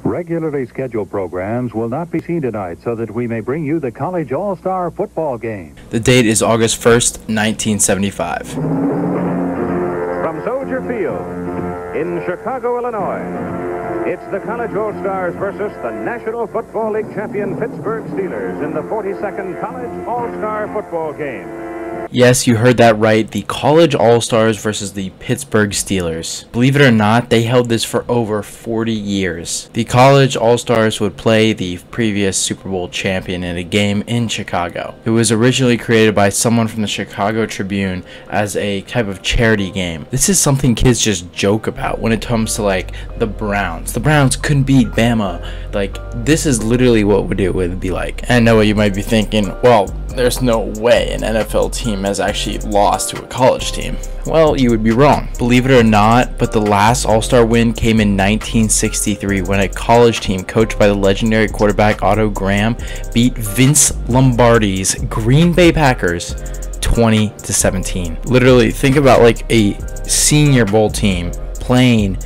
Regularly scheduled programs will not be seen tonight so that we may bring you the College All-Star football game. The date is August 1st, 1975. From Soldier Field in Chicago, Illinois, it's the College All-Stars versus the National Football League champion Pittsburgh Steelers in the 42nd College All-Star football game. Yes, you heard that right. The College All-Stars versus the Pittsburgh Steelers. Believe it or not, they held this for over 40 years. The College All-Stars would play the previous Super Bowl champion in a game in Chicago. It was originally created by someone from the Chicago Tribune as a type of charity game. This is something kids just joke about when it comes to like the Browns. The Browns couldn't beat Bama. Like, this is literally what it would be like. And I know what you might be thinking, well, there's no way an NFL team has actually lost to a college team. Well, you would be wrong. Believe it or not, but the last All-Star win came in 1963 when a college team coached by the legendary quarterback Otto Graham beat Vince Lombardi's Green Bay Packers 20-17. Literally, think about like a Senior Bowl team playing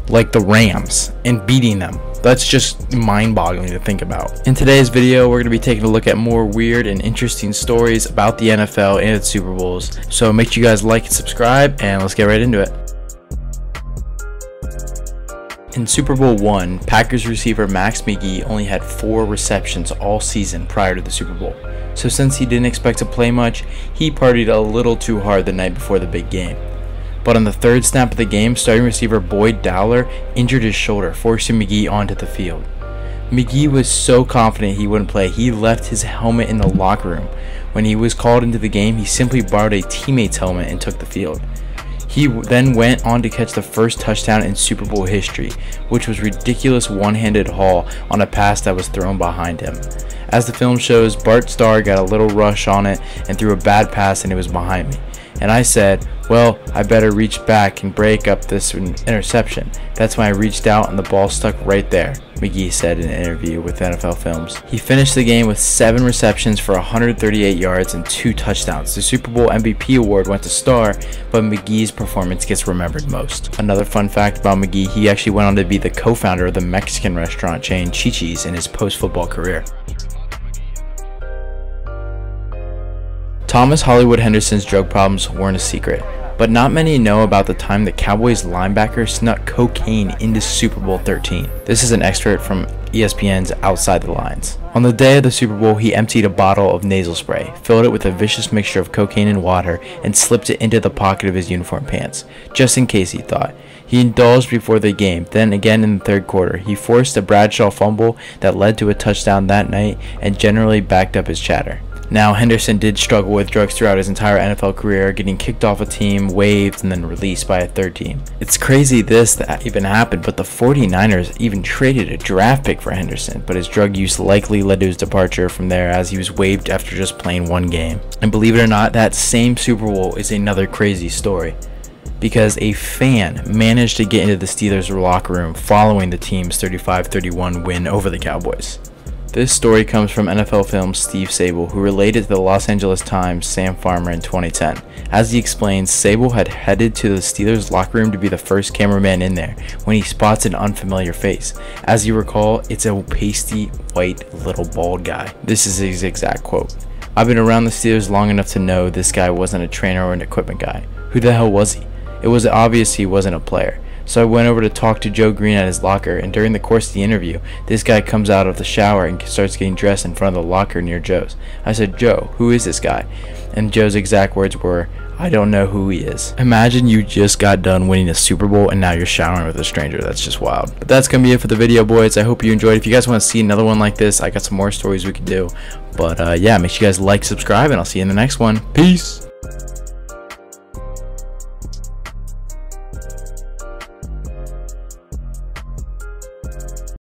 like the Rams and beating them. That's just mind-boggling to think about. In today's video, we're going to be taking a look at more weird and interesting stories about the NFL and its Super Bowls. So make sure you guys like and subscribe, and let's get right into it. In Super Bowl I, Packers receiver Max McGee only had 4 receptions all season prior to the Super Bowl. So since he didn't expect to play much, he partied a little too hard the night before the big game. But on the third snap of the game, starting receiver Boyd Dowler injured his shoulder, forcing McGee onto the field. McGee was so confident he wouldn't play, he left his helmet in the locker room. When he was called into the game, he simply borrowed a teammate's helmet and took the field. He then went on to catch the first touchdown in Super Bowl history, which was ridiculous one-handed haul on a pass that was thrown behind him. As the film shows, Bart Starr got a little rush on it and threw a bad pass, and it was behind me. And I said, well, I better reach back and break up this interception. That's when I reached out and the ball stuck right there, McGee said in an interview with NFL Films. He finished the game with 7 receptions for 138 yards and 2 touchdowns. The Super Bowl MVP award went to Starr, but McGee's performance gets remembered most. Another fun fact about McGee, he actually went on to be the co-founder of the Mexican restaurant chain Chi-Chi's in his post-football career. Thomas Hollywood Henderson's drug problems weren't a secret, but not many know about the time the Cowboys linebacker snuck cocaine into Super Bowl 13. This is an excerpt from ESPN's Outside the Lines. On the day of the Super Bowl, he emptied a bottle of nasal spray, filled it with a vicious mixture of cocaine and water, and slipped it into the pocket of his uniform pants, just in case, he thought. He indulged before the game, then again in the third quarter. He forced a Bradshaw fumble that led to a touchdown that night and generally backed up his chatter. Now, Henderson did struggle with drugs throughout his entire NFL career, getting kicked off a team, waived, and then released by a third team. It's crazy that even happened, but the 49ers even traded a draft pick for Henderson, but his drug use likely led to his departure from there as he was waived after just playing 1 game. And believe it or not, that same Super Bowl is another crazy story, because a fan managed to get into the Steelers' locker room following the team's 35-31 win over the Cowboys. This story comes from NFL Films' Steve Sable, who related to the Los Angeles Times' Sam Farmer in 2010. As he explains, Sable had headed to the Steelers' locker room to be the first cameraman in there when he spots an unfamiliar face. As you recall, it's a pasty, white, little bald guy. This is his exact quote. "I've been around the Steelers long enough to know this guy wasn't a trainer or an equipment guy. Who the hell was he? It was obvious he wasn't a player. So I went over to talk to Joe Green at his locker, and during the course of the interview, this guy comes out of the shower and starts getting dressed in front of the locker near Joe's. I said, 'Joe, who is this guy?' And Joe's exact words were, 'I don't know who he is.'" Imagine you just got done winning a Super Bowl and now you're showering with a stranger. That's just wild. But that's going to be it for the video, boys. I hope you enjoyed. If you guys want to see another one like this, I got some more stories we could do. But yeah, make sure you guys like, subscribe, and I'll see you in the next one. Peace!